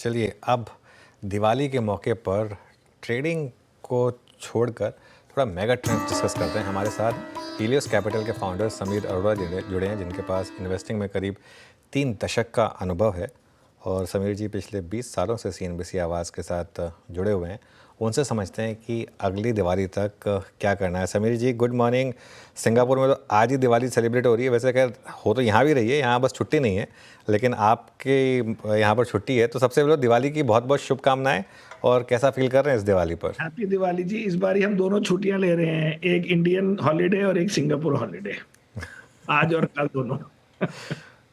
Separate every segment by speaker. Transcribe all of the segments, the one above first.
Speaker 1: चलिए अब दिवाली के मौके पर ट्रेडिंग को छोड़कर थोड़ा मेगा ट्रेंड्स डिस्कस करते हैं। हमारे साथ हीलियोस कैपिटल के फाउंडर समीर अरोड़ा जुड़े हैं, जिनके पास इन्वेस्टिंग में करीब 3 दशक का अनुभव है। और समीर जी पिछले 20 सालों से CNBC आवाज़ के साथ जुड़े हुए हैं। उनसे समझते हैं कि अगली दिवाली तक क्या करना है। समीर जी गुड मॉर्निंग। सिंगापुर में तो आज ही दिवाली सेलिब्रेट हो रही है, वैसे खैर हो तो यहाँ भी रही है, यहाँ बस छुट्टी नहीं है, लेकिन आपके यहाँ पर छुट्टी है। तो सबसे पहले दिवाली की बहुत बहुत शुभकामनाएं। और कैसा फील कर रहे हैं इस दिवाली पर?
Speaker 2: हैप्पी दिवाली जी। इस बार हम दोनों छुट्टियां ले रहे हैं, एक इंडियन हॉलीडे और एक सिंगापुर हॉलीडे, आज और कल दोनों।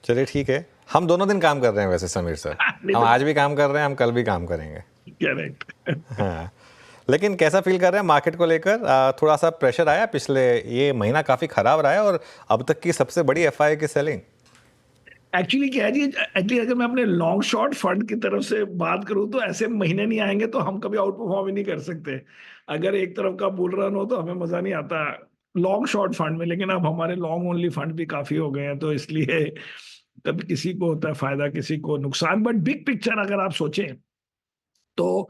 Speaker 1: चलिए ठीक है, हम दोनों दिन काम कर रहे हैं वैसे समीर सर।
Speaker 2: नहीं
Speaker 1: हम
Speaker 2: तो
Speaker 1: आज भी काम कर रहे हैं, हम कल भी काम करेंगे।
Speaker 2: करेक्ट।
Speaker 1: हाँ, लेकिन कैसा फील कर रहे हैं मार्केट को लेकर? थोड़ा सा प्रेशर आया, पिछले ये महीना काफ़ी ख़राब रहा है और अब तक की सबसे बड़ी FI की सेलिंग।
Speaker 2: एक्चुअली क्या है जी, एक्चुअली अगर मैं अपने लॉन्ग शॉर्ट फंड की तरफ से बात करूं तो ऐसे महीने नहीं आएंगे तो हम कभी आउट परफॉर्म ही नहीं कर सकते। अगर एक तरफ का बुल रन हो तो हमें मजा नहीं आता लॉन्ग शॉर्ट फंड में, लेकिन अब हमारे लॉन्ग ओनली फंड भी काफी हो गए हैं, तो इसलिए कभी किसी को होता है फायदा, किसी को नुकसान। बट बिग पिक्चर अगर आप सोचें तो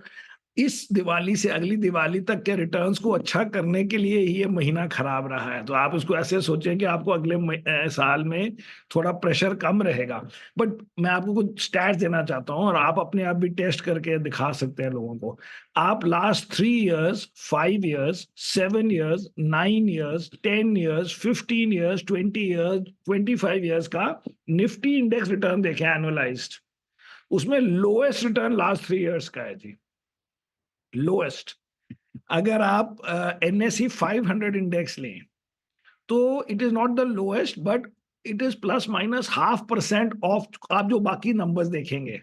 Speaker 2: इस दिवाली से अगली दिवाली तक के रिटर्न्स को अच्छा करने के लिए ही ये महीना खराब रहा है। तो आप इसको ऐसे सोचें कि आपको अगले साल में थोड़ा प्रेशर कम रहेगा। बट मैं आपको कुछ स्टैट्स देना चाहता हूं और आप अपने आप भी टेस्ट करके दिखा सकते हैं लोगों को। आप last 3 years, 5 years, 7 years, 9 years, 10 years, 15 years, 20 years, 25 years का निफ्टी इंडेक्स रिटर्न देखें एनुअलाइज्ड। उसमें लोएस्ट रिटर्न लास्ट 3 इयर्स का है जी, लोएस्ट। अगर आप NSE 500 इंडेक्स लें तो it is not the lowest, but it is plus minus 0.5% of आप जो बाकी नंबर्स देखेंगे।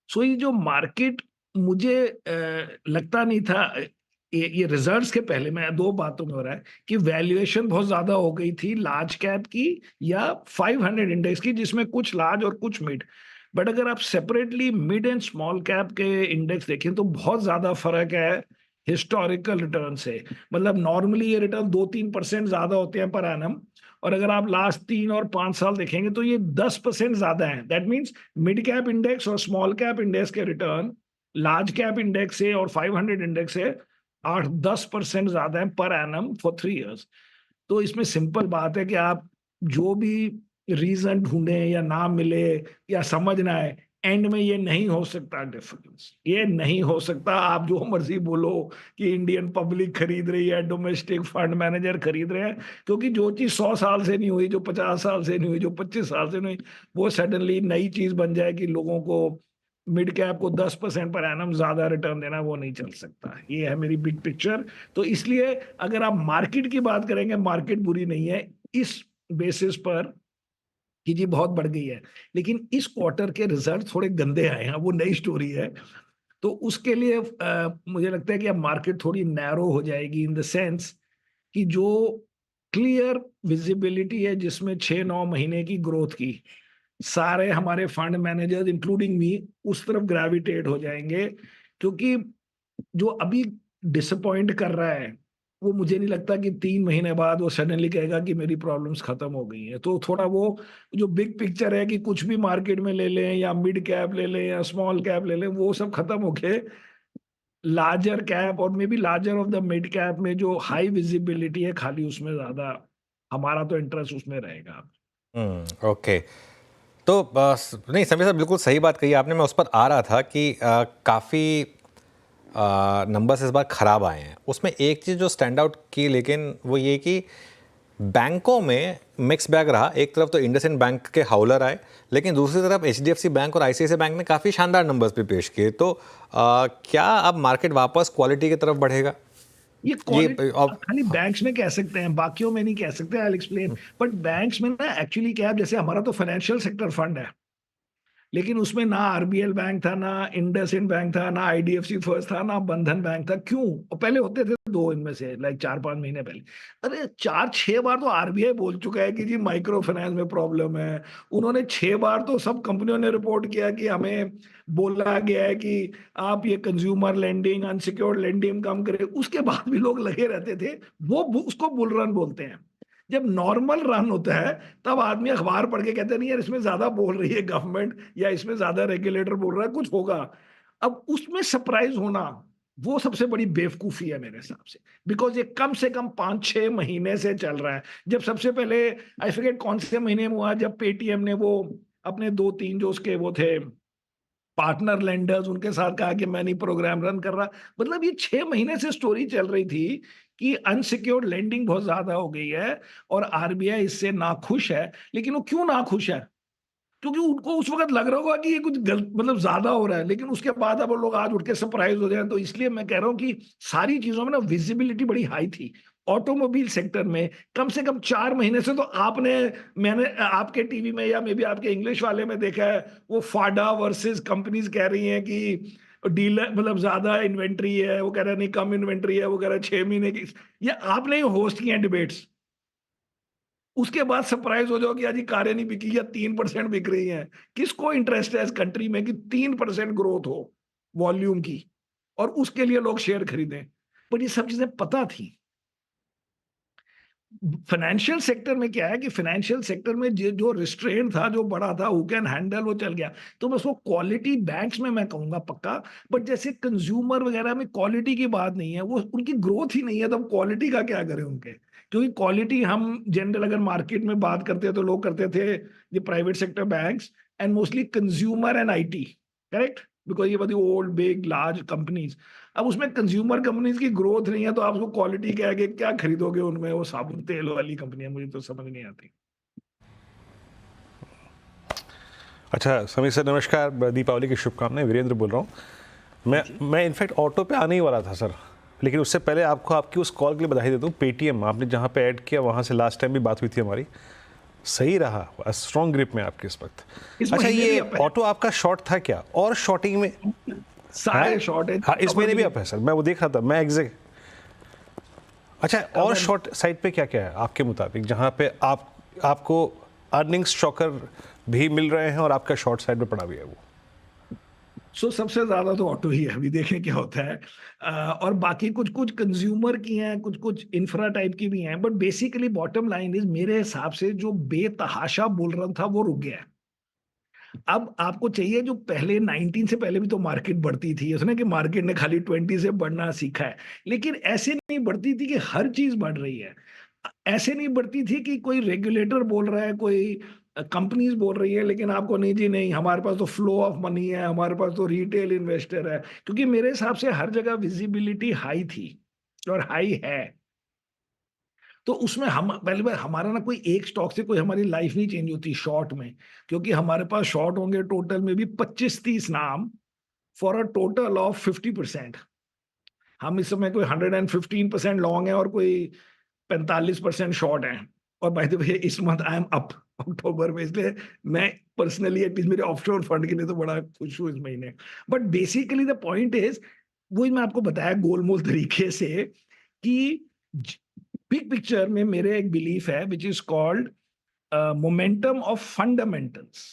Speaker 2: सो ये जो मार्केट, मुझे लगता नहीं था ये रिजल्ट्स के पहले, मैं दो बातों में हो रहा है कि वैल्यूएशन बहुत ज्यादा हो गई थी लार्ज कैप की या 500 इंडेक्स की, जिसमें कुछ लार्ज और कुछ मिड। बट अगर आप separately mid and small cap के इंडेक्स देखें तो बहुत ज्यादा फर्क है हिस्टोरिकल रिटर्न से। मतलब नॉर्मली ये रिटर्न 2-3% ज्यादा होते हैं पर एनम, और अगर आप लास्ट 3 और 5 साल देखेंगे तो ये 10% ज्यादा है। That means mid cap index और स्मॉल कैप इंडेक्स के रिटर्न लार्ज कैप इंडेक्स से और 500 इंडेक्स से 8-10% ज्यादा है पर एनम फॉर 3 इयर्स। तो इसमें सिंपल बात है कि आप जो भी रीजन ढूंढे या ना मिले या समझ ना आए, एंड में ये नहीं हो सकता डिफरेंस, ये नहीं हो सकता। आप जो मर्जी बोलो कि इंडियन पब्लिक खरीद रही है, डोमेस्टिक फंड मैनेजर खरीद रहे हैं, क्योंकि जो चीज 100 साल से नहीं हुई, जो 50 साल से नहीं हुई, जो 25 साल से नहीं हुई, वो सडनली नई चीज बन जाए कि लोगों को मिड कैप को 10% पर एनम ज्यादा रिटर्न देना, वो नहीं चल सकता। ये है मेरी बिग पिक्चर। तो इसलिए अगर आप मार्केट की बात करेंगे, मार्केट बुरी नहीं है इस बेसिस पर कि जी बहुत बढ़ गई है, लेकिन इस क्वार्टर के रिजल्ट थोड़े गंदे आए हैं, वो नई स्टोरी है। तो उसके लिए मुझे लगता है कि अब मार्केट थोड़ी नैरो हो जाएगी इन द सेंस कि जो क्लियर विजिबिलिटी है जिसमें 6-9 महीने की ग्रोथ की, सारे हमारे फंड मैनेजर्स इंक्लूडिंग मी उस तरफ ग्रेविटेट हो जाएंगे। क्योंकि जो अभी डिसअपॉइंट कर रहा है, वो मुझे नहीं लगता कि 3 महीने बाद वो सडनली कहेगा कि मेरी प्रॉब्लम्स खत्म हो गई हैं। तो थोड़ा वो जो बिग पिक्चर है कि कुछ भी मार्केट में ले लें या मिड कैप ले लें या स्मॉल कैप ले लें, वो सब खत्म होके लार्जर कैप और may be larger of the mid cap में जो हाई विजिबिलिटी है, खाली उसमें ज्यादा हमारा तो इंटरेस्ट उसमें रहेगा।
Speaker 1: ओके। तो बस नहीं, समीर साहब बिल्कुल सही बात कही आपने। मैं उस पर आ रहा था कि काफ़ी नंबर्स इस बार ख़राब आए हैं। उसमें एक चीज़ जो स्टैंड आउट की, लेकिन वो ये कि बैंकों में मिक्स बैग रहा। एक तरफ तो इंडसइंड बैंक के हाउलर आए, लेकिन दूसरी तरफ HDFC बैंक और ICICI बैंक ने काफ़ी शानदार नंबर्स भी पेश किए। तो क्या अब मार्केट वापस क्वालिटी की तरफ बढ़ेगा?
Speaker 2: ये
Speaker 1: ये
Speaker 2: क्वालिटी
Speaker 1: अब
Speaker 2: खाली बैंक्स में कह सकते हैं, बाकियों में नहीं कह सकते। I explain. बट बैंक्स में ना एक्चुअली क्या है, जैसे हमारा तो फाइनेंशियल सेक्टर फंड है, लेकिन उसमें ना RBL बैंक था, ना इंडसइंड बैंक था, ना IDFC फर्स्ट था, ना बंधन बैंक था। क्यों? और पहले होते थे दो इनमें से, लाइक 4-5 महीने पहले। अरे 4-6 बार तो RBI बोल चुका है कि जी माइक्रो फाइनेंस में प्रॉब्लम है। उन्होंने 6 बार तो सब कंपनियों ने रिपोर्ट किया कि हमें बोला गया है कि आप ये कंज्यूमर लेंडिंग, अनसिक्योर्ड लेंडिंग कम करें। उसके बाद भी लोग लगे रहते थे। वो उसको बुल रन बोलते हैं। जब नॉर्मल रन होता है, तब आदमी अखबार पढ़ के कहते नहीं यार इसमें ज़्यादा बोल रही है गवर्नमेंट या इसमें ज़्यादा रेगुलेटर बोल रहा है, कुछ होगा। अब उसमें सरप्राइज़ होना, वो सबसे बड़ी बेवकूफ़ी है मेरे हिसाब से। बिकॉज़ ये कम से कम 5-6 महीने से चल रहा है। जब सबसे पहले आई फॉरगेट कौन से महीने में हुआ, जब पेटीएम ने वो अपने 2-3 जो उसके वो थे पार्टनर लेंडर्स, उनके साथ कहा कि मैं नहीं प्रोग्राम रन कर रहा। मतलब ये 6 महीने से स्टोरी चल रही थी कि अनसिक्योर्ड लेंडिंग बहुत ज़्यादा हो गई है और आरबीआई इससे नाखुश है। लेकिन वो क्यों नाखुश है? क्योंकि उनको उस वक़्त लग रहा होगा कि ये कुछ गलत, मतलब ज़्यादा हो रहा है, लेकिन उसके बाद अब वो लोग आज उठ के सरप्राइज़ हो जाएँ, तो इसलिए मैं कह रहा हूँ कि सारी चीज़ों में ना विज़िबिलिटी बड़ी हाई थी। ऑटोमोबाइल सेक्टर में कम से कम 4 महीने से तो मैंने आपके टीवी में या मेबी आपके इंग्लिश वाले में देखा है, वो फाडा वर्सेस कंपनीज़ कह रही हैं कि डीलर मतलब ज़्यादा इन्वेंटरी है, वो कह रहा है नहीं कम इन्वेंटरी है, वो कह रहा है 6 महीने की। ये आपने ही होस्ट की हैं डिबेट्स। उसके बाद सरप्राइज़ हो जाओ कि आज ये कारें नहीं बिकी या 3% बिक रही हैं। किसको इंटरेस्ट है इस कंट्री में कि 3% ग्रोथ हो वॉल्यूम की और उसके लिए लोग शेयर खरीदें। बट ये सब चीज़ें पता थी। फाइनेंशियल सेक्टर में क्या है कि फाइनेंशियल सेक्टर में जो रिस्ट्रेंट था, जो बड़ा था, हू कैन हैंडल, वो चल गया। तो मैं उसको क्वालिटी बैंक्स में मैं कहूँगा पक्का, बट जैसे कंज्यूमर वगैरह में क्वालिटी की बात नहीं है, वो उनकी ग्रोथ ही नहीं है, तो हम क्वालिटी का क्या करें उनके? क्योंकि क्वालिटी हम जनरल अगर मार्केट में बात करते हैं तो लोग करते थे ये private sector banks and mostly consumer and IT, correct? Because ये बड़ी ओल्ड, बिग, लार्ज कंपनीज़। अब उसमें कंज्यूमर कंपनीज़ की ग्रोथ नहीं है, तो आप उसको क्वालिटी कह के क्या खरीदोगे उनमें? वो साबुन तेल वाली कंपनियाँ, मुझे तो समझ नहीं आती।
Speaker 3: अच्छा, समीर सर नमस्कार, दीपावली की शुभकामनाएं, वीरेंद्र बोल रहा हूँ।
Speaker 2: जी।
Speaker 3: मैं इनफैक्ट ऑटो पे आने ही वाला था सर, लेकिन उससे पहले आपको आपकी उस कॉल के लिए बधाई देता हूँ। पेटीएम आपने जहाँ पे ऐड किया, वहाँ से लास्ट टाइम भी बात हुई थी हमारी, सही रहा, स्ट्रॉन्ग ग्रिप में आपके इस वक्त।
Speaker 2: इस
Speaker 3: अच्छा,
Speaker 2: महीने भी
Speaker 3: ये
Speaker 2: अप है।
Speaker 3: ऑटो आपका शॉर्ट था क्या? और शॉर्टिंग में है?
Speaker 2: सारे शॉर्ट है,
Speaker 3: हाँ, इस
Speaker 2: कवर
Speaker 3: महीने
Speaker 2: भी
Speaker 3: भी अप है सर, मैं वो देख रहा था, मैं एग्जैक्ट। अच्छा, और
Speaker 2: मैं
Speaker 3: शॉर्ट साइड पे क्या क्या है आपके मुताबिक, जहाँ पे आपको अर्निंग्स शॉकर भी मिल रहे हैं और आपका शॉर्ट साइड पे पड़ा भी है वो?
Speaker 2: सबसे ज़्यादा तो ऑटो ही है, अभी देखें क्या होता है। और बाकी कुछ-कुछ कंज़्यूमर की हैं, कुछ-कुछ इंफ्रा टाइप की भी हैं, but basically bottom line is मेरे हिसाब से जो बेतहाशा बुल रन था वो रुक गया है। अब आपको चाहिए जो पहले 19 से पहले भी तो मार्केट बढ़ती थी, उसने कि मार्केट ने खाली 20 से बढ़ना सीखा है। लेकिन ऐसे नहीं बढ़ती थी कि हर चीज़ बढ़ रही है। ऐसे नहीं बढ़ती थी कि कोई रेगुलेटर बोल रहा है, कोई कंपनीज़ बोल रही है, लेकिन आपको नहीं जी नहीं, हमारे पास तो फ्लो ऑफ मनी है, हमारे पास तो रिटेल इन्वेस्टर है। क्योंकि मेरे हिसाब से हर जगह विजिबिलिटी हाई थी और हाई है। तो उसमें हम पहली बार हमारा ना कोई एक स्टॉक से कोई हमारी लाइफ नहीं चेंज होती शॉर्ट में, क्योंकि हमारे पास शॉर्ट होंगे टोटल में भी 25-30 नाम फॉर अ टोटल ऑफ 50%। हम इस समय कोई 115% लॉन्ग है और कोई 45% शॉर्ट है। और बाय द वे इस मंथ आई एम अप अक्टूबर में, इसलिए मैं पर्सनली एटलीस्ट मेरे ऑफशोर फंड के लिए तो बड़ा खुश हूँ इस महीने। But basically the point is, वही मैं आपको बताया गोलमोल तरीके से कि बिग पिक्चर में मेरे एक बिलीफ है which is called momentum of fundamentals.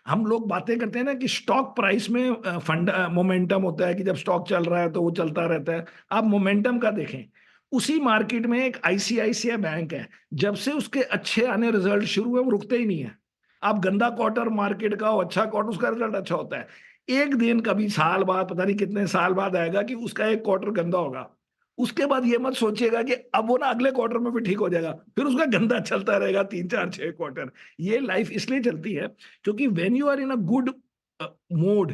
Speaker 2: हम लोग बातें करते हैं ना कि स्टॉक प्राइस में फंड मोमेंटम होता है कि जब स्टॉक चल रहा है तो वो चलता रहता है। आप मोमेंटम का देखें, उसी मार्केट में एक आईसीआईसीआई बैंक है, जब से उसके अच्छे आने रिजल्ट शुरू हुए वो रुकते ही नहीं है। आप गंदा क्वार्टर मार्केट का हो, अच्छा क्वार्टर, उसका रिजल्ट अच्छा होता है। एक दिन कभी साल बाद, पता नहीं कितने साल बाद आएगा कि उसका एक क्वार्टर गंदा होगा। उसके बाद ये मत सोचिएगा कि अब वो ना अगले क्वार्टर में भी ठीक हो जाएगा, फिर उसका गंदा चलता रहेगा 3 4 6 क्वार्टर। ये लाइफ इसलिए चलती है क्योंकि when you are in a good mood,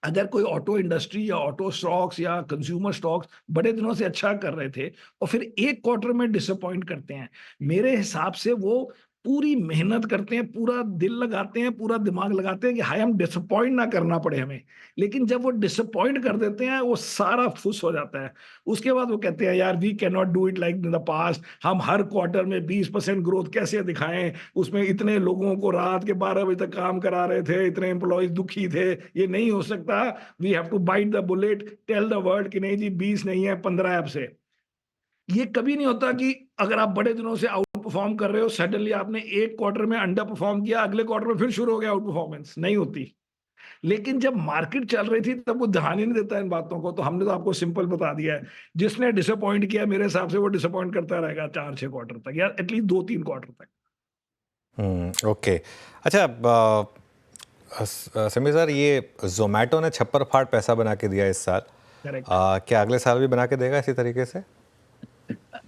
Speaker 2: अगर कोई ऑटो इंडस्ट्री या ऑटो स्टॉक्स या कंज्यूमर स्टॉक्स बड़े दिनों से अच्छा कर रहे थे और फिर एक क्वार्टर में डिसअपॉइंट करते हैं, मेरे हिसाब से वो पूरी मेहनत करते हैं, पूरा दिल लगाते हैं, पूरा दिमाग लगाते हैं कि हाय हम डिसअपॉइंट ना करना पड़े हमें। लेकिन जब वो डिसअपॉइंट कर देते हैं, वो सारा फुस हो जाता है। उसके बाद वो कहते हैं यार we can not do it like in the past, हम हर क्वार्टर में 20% ग्रोथ कैसे दिखाएं, उसमें इतने लोगों को रात के 12 बजे तक काम करा रहे थे, इतने एम्प्लॉयज दुखी थे, ये नहीं हो सकता। We have to bite the bullet, tell the world कि नहीं जी 20 नहीं है 15 ऐप से। ये कभी नहीं होता कि अगर आप बड़े दिनों से आउट परफॉर्म कर रहे हो, सडनली आपने एक क्वार्टर में अंडर परफॉर्म किया, अगले क्वार्टर में फिर शुरू हो गया आउट परफॉर्मेंस, नहीं होती। लेकिन जब मार्केट चल रही थी तब वो ध्यान ही नहीं देता इन बातों को, तो हमने तो आपको सिंपल बता दिया है। जिसने डिसअपॉइंट किया मेरे हिसाब से वो डिसअपॉइंट करता रहेगा 4-6 क्वार्टर तक या एटलीस्ट 2-3 क्वार्टर तक।
Speaker 1: ओके। अच्छा, समीर सर, ये जोमेटो ने छप्पर फाड़ पैसा बना के दिया इस साल।
Speaker 2: करेक्ट।
Speaker 1: क्या अगले साल भी बना के देगा इसी तरीके से?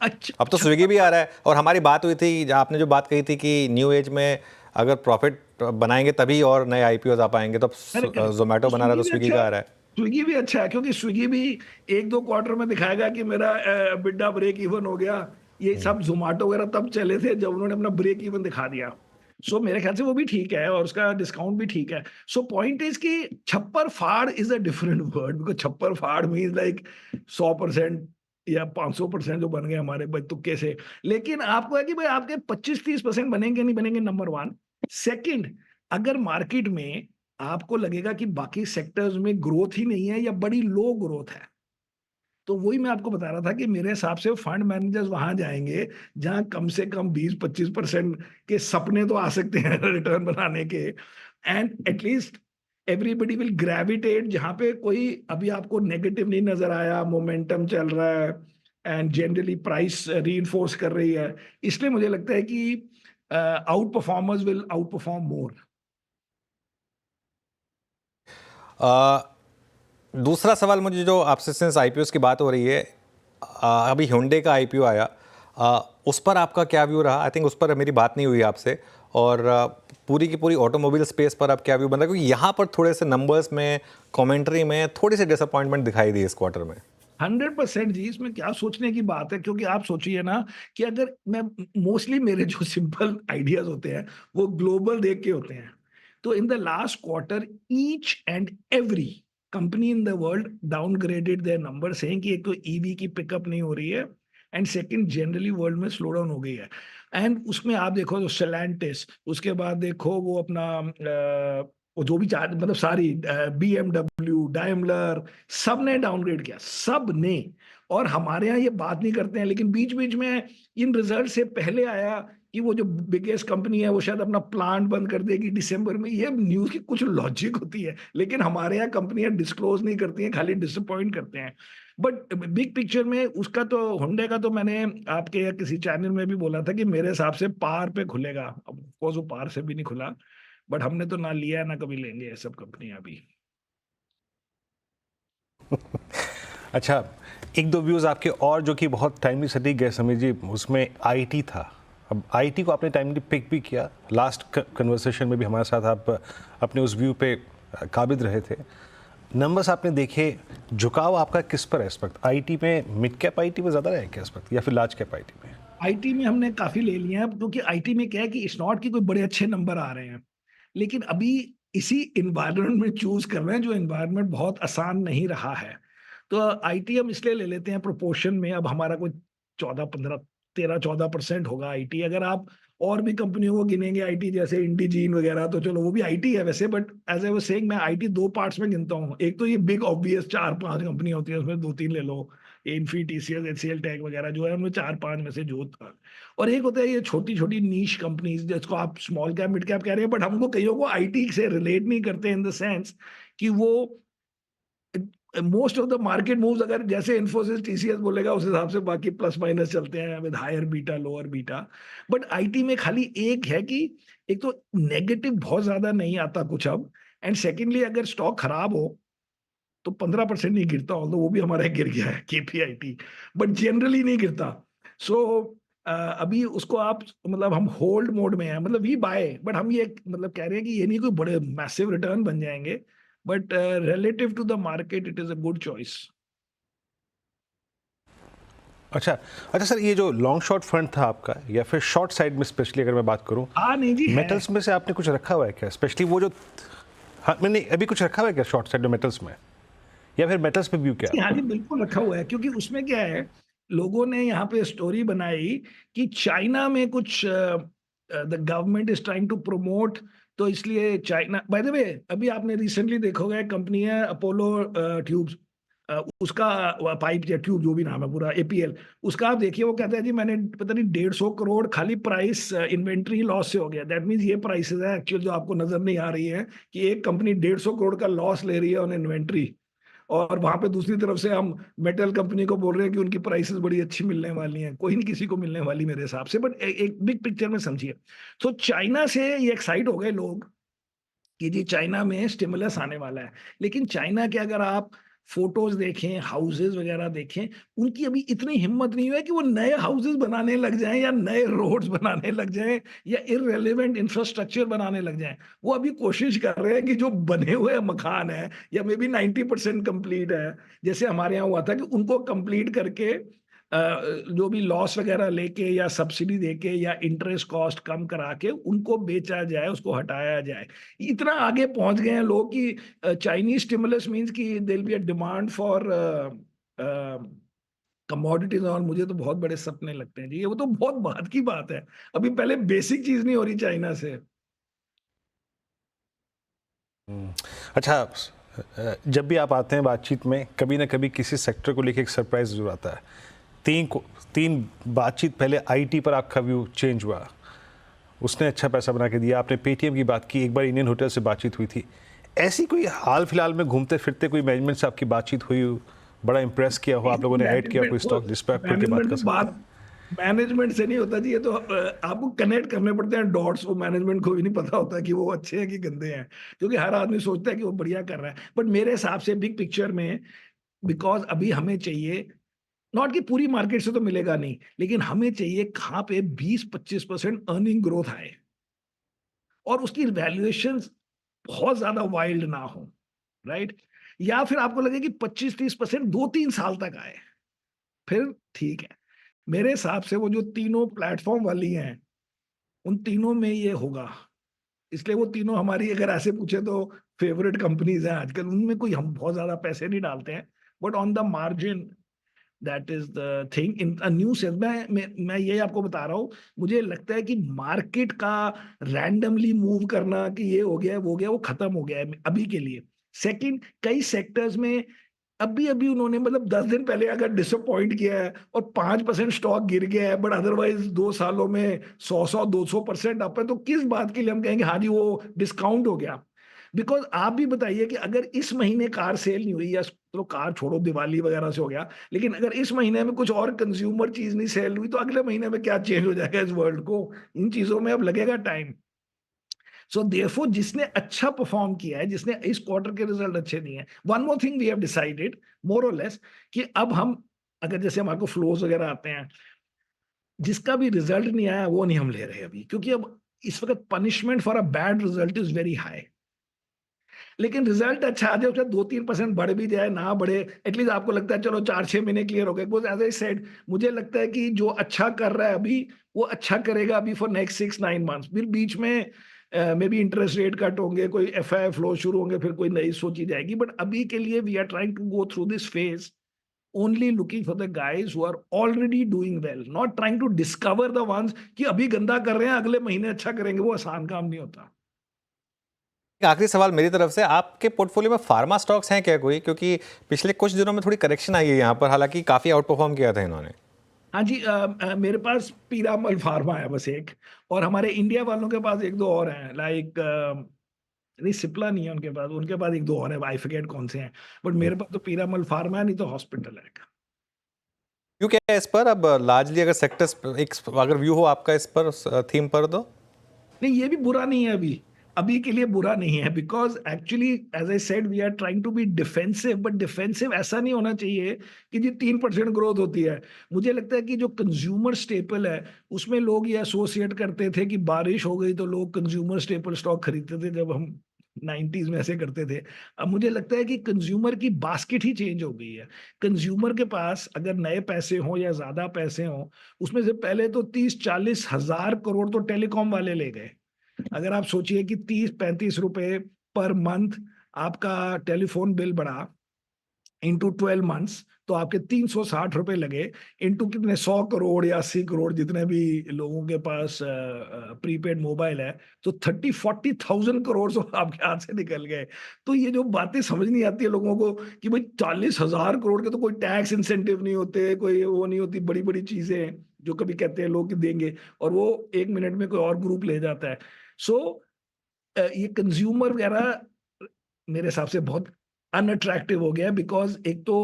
Speaker 2: अच्छा,
Speaker 1: अब तो स्विगी भी आ रहा है, और हमारी बात हुई थी, आपने जो बात कही थी कि न्यू एज में अगर प्रॉफिट बनाएंगे तभी और नए आईपीओ आ पाएंगे, तो
Speaker 2: करेक्ट,
Speaker 1: अब
Speaker 2: करेक्ट।
Speaker 1: जोमेटो
Speaker 2: तो
Speaker 1: बना रहा है तो
Speaker 2: स्विगी भी
Speaker 1: स्विगी
Speaker 2: अच्छा
Speaker 1: का
Speaker 2: है,
Speaker 1: आ रहा है।
Speaker 2: स्विगी भी अच्छा है, क्योंकि स्विगी भी 1-2 क्वार्टर में दिखाएगा कि मेरा बिड्डा ब्रेक इवन हो गया। ये सब ज़ोमैटो वगैरह तब चले थे जब उन्होंने अपना ब्रेक इवन दिखा दिया। सो मेरे ख्याल से वो भी ठीक है और उसका डिस्काउंट भी ठीक है। सो पॉइंट इज़ कि छप्पर फाड़ is a different word, because छप्पर फाड़ मीन्स लाइक 100% या 500% जो बन गए हमारे तुक्के से। लेकिन आपको है कि भाई आपके 25-30% बनेंगे नहीं बनेंगे, नंबर 1। सेकंड, अगर मार्केट में आपको लगेगा कि बाकी सेक्टर्स में ग्रोथ ही नहीं है या बड़ी लो ग्रोथ है, तो वही मैं आपको बता रहा था कि मेरे हिसाब से फंड मैनेजर्स वहां जाएंगे जहां कम से कम 20-25% के सपने तो आ सकते हैं रिटर्न बनाने के, and at least everybody will gravitate जहां पे कोई अभी आपको नेगेटिव नहीं नजर आया, मोमेंटम चल रहा है एंड जनरली प्राइस रीइंफोर्स कर रही है। इसलिए मुझे लगता है कि outperformers will outperform more.
Speaker 1: दूसरा सवाल मुझे जो आपसे, सिंस आईपीओ की बात हो रही है, अभी hyundai का आईपीओ आया, उस पर आपका क्या व्यू रहा? आई थिंक उस पर मेरी बात नहीं हुई आपसे। और पूरी की पूरी ऑटोमोबाइल स्पेस पर अब क्या व्यू बन रहा है, क्योंकि यहाँ पर थोड़े से नंबर्स में, कमेंट्री में थोड़ी सी डिसअपॉइंटमेंट दिखाई दी इस क्वार्टर में।
Speaker 2: 100% जी, इसमें क्या सोचने की बात है, क्योंकि आप सोचिए ना कि अगर मैं मोस्टली मेरे जो सिंपल आइडियाज होते हैं वो ग्लोबल देख के होते हैं। तो in the last quarter each and every company in the world downgraded their number, saying कि एक तो ईवी की पिकअप नहीं हो रही है एंड सेकंड जनरली वर्ल्ड में स्लो डाउन हो गई है। एंड उसमें आप देखो तो सेलेंटिस, उसके बाद देखो वो अपना वो जो भी चार मतलब सारी BMW, डायमलर, सब ने डाउनग्रेड किया, सब ने। और हमारे यहाँ ये बात नहीं करते हैं, लेकिन बीच बीच में इन रिजल्ट से पहले आया कि वो जो बिगेस्ट कंपनी है वो शायद अपना प्लांट बंद कर देगी दिसंबर में। ये न्यूज़ की कुछ लॉजिक होती है, लेकिन हमारे यहाँ कंपनियां डिस्क्लोज नहीं करती हैं, खाली डिसअपॉइंट करते हैं। बट बिग पिक्चर में उसका तो होंडे का तो मैंने आपके या किसी चैनल में भी बोला था कि मेरे हिसाब से पार पे खुलेगा। अब वो पार से भी नहीं खुला, बट हमने तो ना लिया है ना कभी लेंगे ये सब कंपनियां अभी।
Speaker 3: अच्छा, एक दो व्यूज़ आपके और जो कि बहुत टाइमली सटीक गए समीर जी, उसमें आईटी था। अब आईटी को आपने टाइमली पिक भी किया, लास्ट कन्वर्सेशन में भी हमारे साथ आप अपने उस व्यू पे काबिज रहे थे। नंबर्स आपने देखे, झुकाव आपका किस पर है इस वक्त? आईटी में, मिड कैप आईटी में ज़्यादा है क्या इस वक्त, या फिर लार्ज कैप आईटी में?
Speaker 2: आईटी में हमने काफी ले लिए हैं, क्योंकि आईटी में क्या है कि इट्स नॉट कि कोई बड़े अच्छे नंबर आ रहे हैं, लेकिन अभी इसी इन्वायरमेंट में चूज कर रहे हैं जो इन्वायरमेंट बहुत आसान नहीं रहा है। तो आईटी हम इसलिए ले लेते हैं प्रोपोर्शन में, अब हमारा कोई 14-15, 13-14% होगा आईटी। अगर आप और भी कंपनियों को गिनेंगे आईटी, जैसे इंडिजीन वगैरह, तो चलो वो भी आईटी है वैसे, but as I was saying मैं आईटी 2 पार्ट्स में गिनता हूँ। एक तो ये बिग ऑब्वियस 4-5 कंपनियां होती है, उसमें 2-3 ले लो, इन्फी, टीसीएस, एचसीएल टेक वगैरह जो है, उनमें 4-5 में से जो था। और एक होता है ये छोटी-छोटी नीश कंपनीज जिसको आप स्मॉल कैप, मिड कैप कह रहे हैं, बट हमको कईयों को आईटी से रिलेट नहीं करते इन द सेंस कि वो most of the market moves अगर जैसे इन्फोसिस, टीसीएस बोलेगा उस हिसाब से बाकी प्लस माइनस चलते हैं with higher beta, lower beta. But IT में खाली एक है कि एक तो नेगेटिव बहुत ज्यादा नहीं आता कुछ अब, एंड सेकेंडली अगर स्टॉक खराब हो तो 15% नहीं गिरता, ऑल्दो वो भी हमारा गिर गया है केपीआईटी, बट जनरली नहीं गिरता। सो अभी उसको आप मतलब हम होल्ड मोड में हैं, मतलब वी बाय, बट हम ये मतलब कह रहे हैं कि ये नहीं कोई बड़े मैसिव रिटर्न बन जाएंगे, but relative to the market it is a good choice.
Speaker 3: अच्छा अच्छा सर, ये जो लॉन्ग शॉर्ट फंड था आपका, या फिर शॉर्ट साइड में स्पेशली अगर मैं बात करूं,
Speaker 2: हाँ नहीं जी है।
Speaker 3: मेटल्स में से आपने कुछ रखा हुआ है क्या स्पेशली? वो जो, हाँ मैंने अभी कुछ रखा हुआ है क्या शॉर्ट साइड में मेटल्स में, या फिर मेटल्स पे व्यू क्या
Speaker 2: हाँ
Speaker 3: आपका?
Speaker 2: जी बिल्कुल रखा हुआ है, क्योंकि उसमें क्या है, लोगों ने यहाँ पे स्टोरी बनाई कि चाइना में कुछ the government is trying to promote, तो इसलिए चाइना, बाय द वे अभी आपने रिसेंटली देखोगे कंपनी है अपोलो ट्यूब्स, उसका पाइप या ट्यूब जो भी नाम है पूरा एपीएल, उसका आप देखिए वो कहता है जी मैंने पता नहीं 150 करोड़ खाली प्राइस इन्वेंट्री लॉस से हो गया। दैट मीन्स ये प्राइसेस है एक्चुअल जो आपको नजर नहीं आ रही है कि एक कंपनी 150 करोड़ का लॉस ले रही है ऑन इन्वेंट्री, और वहां पे दूसरी तरफ से हम मेटल कंपनी को बोल रहे हैं कि उनकी प्राइसेस बड़ी अच्छी मिलने वाली हैं। कोई नहीं किसी को मिलने वाली मेरे हिसाब से, बट एक बिग पिक्चर में समझिए। तो चाइना से ये एक्साइट हो गए लोग कि जी चाइना में स्टिमुलस आने वाला है। लेकिन चाइना के अगर आप फोटोज देखें, हाउसेज वगैरह देखें, उनकी अभी इतनी हिम्मत नहीं हुई है कि वो नए हाउसेज बनाने लग जाएं या नए रोड्स बनाने लग जाएं या इररिलेवेंट इंफ्रास्ट्रक्चर बनाने लग जाएं। वो अभी कोशिश कर रहे हैं कि जो बने हुए मकान है या मे बी 90% कंप्लीट है, जैसे हमारे यहाँ हुआ था, कि उनको कंप्लीट करके जो भी लॉस वगैरह लेके या सब्सिडी देके या इंटरेस्ट कॉस्ट कम करा के उनको बेचा जाए, उसको हटाया जाए। इतना आगे पहुंच गए हैं लोग कि चाइनीज स्टिमुलस मींस कि there be a demand for commodities, और मुझे तो बहुत बड़े सपने लगते हैं जी, ये वो तो बहुत बात की बात है। अभी पहले बेसिक चीज नहीं हो रही चाइना से।
Speaker 3: अच्छा, जब भी आप आते हैं बातचीत में, कभी ना कभी किसी सेक्टर को लेकर एक सरप्राइज जरूर आता है। तीन बातचीत पहले आईटी पर आपका व्यू चेंज हुआ, उसने अच्छा पैसा बना के दिया। आपने पेटीएम की बात की, एक बार इंडियन होटल से बातचीत हुई थी। ऐसी कोई हाल फिलहाल में घूमते फिरते कोई मैनेजमेंट से आपकी बातचीत हुई, बड़ा इंप्रेस किया हो, आप लोगों ने ऐड किया कोई स्टॉक, जिस पर आप खुल के बात कर सकते हैं?
Speaker 2: मैनेजमेंट से नहीं होता जी, ये तो आपको कनेक्ट करने पड़ते हैं डॉट्स। वो मैनेजमेंट को भी नहीं पता होता कि वो अच्छे हैं कि गंदे हैं, क्योंकि हर आदमी सोचता है कि वो बढ़िया कर रहा है। बट मेरे हिसाब से बिग पिक्चर में, बिकॉज अभी हमें चाहिए, नॉट कि पूरी मार्केट से तो मिलेगा नहीं, लेकिन हमें चाहिए कहाँ पे 20-25% अर्निंग ग्रोथ आए और उसकी वैल्यूएशन बहुत ज्यादा वाइल्ड ना हो, राइट? या फिर आपको लगे कि 25-30% 2-3 साल तक आए, फिर ठीक है। मेरे हिसाब से वो जो तीनों प्लेटफॉर्म वाली हैं, उन तीनों में ये होगा। इसलिए वो तीनों हमारी, अगर ऐसे पूछे तो फेवरेट कंपनीज हैं आजकल। उनमें कोई हम बहुत ज्यादा पैसे नहीं डालते हैं, but on the margin that is the thing in a new sense. मैं ये आपको बता रहा हूँ, मुझे लगता है कि मार्केट का रैंडमली मूव करना कि ये हो गया वो हो गया, वो खत्म हो गया है अभी के लिए। सेकंड, कई सेक्टर्स में अभी अभी उन्होंने मतलब 10 दिन पहले अगर डिसअपॉइंट किया है और 5% स्टॉक गिर गया है, बट अदरवाइज 2 सालों में 100-200% अप है, तो किस बात के लिए हम कहेंगे हाँ जी वो डिस्काउंट हो गया? बिकॉज आप भी बताइए कि अगर इस महीने कार सेल नहीं हुई, या तो कार छोड़ो दिवाली वगैरह से हो गया, लेकिन अगर इस महीने में कुछ और कंज्यूमर चीज नहीं सेल हुई, तो अगले महीने में क्या चेंज हो जाएगा इस वर्ल्ड को? इन चीजों में अब लगेगा टाइम। सो देयरफॉर जिसने अच्छा परफॉर्म किया है, जिसने इस क्वार्टर के रिजल्ट अच्छे दिए हैं, one more thing we have decided more और लेस, कि अब हम, अगर जैसे हमारे को फ्लोज वगैरह आते हैं, जिसका भी रिजल्ट नहीं आया वो नहीं हम ले रहे अभी, क्योंकि अब इस वक्त punishment for a bad result is very high. लेकिन रिजल्ट अच्छा आ जाए, उसका 2-3% बढ़ भी जाए, ना बढ़े, एटलीस्ट आपको लगता है चलो 4-6 महीने क्लियर हो गए। बिकॉज एज आई सेड, मुझे लगता है कि जो अच्छा कर रहा है अभी, वो अच्छा करेगा अभी फॉर नेक्स्ट 6-9 मंथ्स। फिर बीच में may be interest rate cut होंगे, कोई एफआई फ्लो शुरू होंगे, फिर कोई नई सोची जाएगी। बट अभी के लिए we are trying to go through this phase only looking for the guys who are already doing well, not trying to discover the ones कि अभी गंदा कर रहे हैं अगले महीने अच्छा करेंगे। वो आसान काम नहीं होता।
Speaker 1: एक आखिरी सवाल मेरी तरफ से, आपके पोर्टफोलियो में फार्मा स्टॉक्स हैं क्या कोई? क्योंकि पिछले कुछ दिनों में थोड़ी करेक्शन आई है यहाँ पर, हालांकि काफ़ी आउट परफॉर्म किया था इन्होंने।
Speaker 2: हाँ जी, मेरे पास पीरामल फार्मा है बस एक, और हमारे इंडिया वालों के पास एक दो और हैं, लाइक नहीं सिप्ला नहीं है उनके पास एक दो और है, आई फॉरगेट कौन से हैं। बट मेरे पास तो पीरामल फार्मा है, नहीं तो हॉस्पिटल है।
Speaker 1: क्यों, क्या है इस पर अब लार्जली, अगर सेक्टर्स एक अगर व्यू हो आपका इस पर, थीम पर, तो
Speaker 2: नहीं ये भी बुरा नहीं है अभी, अभी के लिए बुरा नहीं है, because actually as I said we are trying to be defensive. But defensive ऐसा नहीं होना चाहिए कि जी 3% ग्रोथ होती है। मुझे लगता है कि जो कंज्यूमर स्टेपल है, उसमें लोग ये एसोसिएट करते थे कि बारिश हो गई तो लोग कंज्यूमर स्टेपल स्टॉक खरीदते थे, जब हम 90s में ऐसे करते थे। अब मुझे लगता है कि कंज्यूमर की बास्केट ही चेंज हो गई है। कंज्यूमर के पास अगर नए पैसे हो या ज्यादा पैसे हो, उसमें से पहले तो 30-40 हजार करोड़ तो टेलीकॉम वाले ले गए। अगर आप सोचिए कि 30-35 रुपए पर मंथ आपका टेलीफोन बिल बढ़ा, इंटू 12 मंथ्स तो आपके 360 रुपए लगे इंटू कितने 100 करोड़ या 80 करोड़ जितने भी लोगों के पास प्रीपेड मोबाइल है, तो 30-40,000 करोड़ तो आपके हाथ से निकल गए। तो ये जो बातें समझ नहीं आती है लोगों को कि भाई 40,000 करोड़ के तो कोई टैक्स इंसेंटिव नहीं होते, कोई वो नहीं होती, बड़ी बड़ी चीजें जो कभी कहते हैं लोग कि देंगे और वो 1 मिनट में कोई और ग्रुप ले जाता है। सो ये कंज्यूमर वगैरह मेरे हिसाब से बहुत अनअट्रैक्टिव हो गया बिकॉज एक तो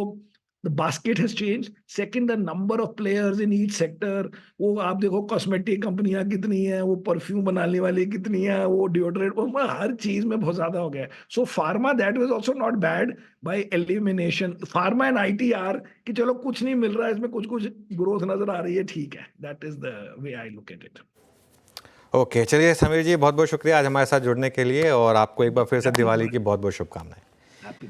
Speaker 2: the basket has change, second the number of players in each sector. वो आप देखो कॉस्मेटिक कंपनियां कितनी है, वो परफ्यूम बनाने वाली कितनी है, वो डिओड्रेंट, हर चीज में बहुत ज्यादा हो गया। So pharma that was also not bad by elimination. Pharma and ITR कि चलो कुछ नहीं मिल रहा है इसमें, कुछ कुछ ग्रोथ नजर आ रही है, ठीक है, that is the way I look at it.
Speaker 1: Okay, चलिए समीर जी, बहुत बहुत शुक्रिया आज हमारे साथ जुड़ने के लिए, और आपको एक बार फिर से दिवाली की बहुत बहुत शुभकामनाएं।
Speaker 2: हैप्पी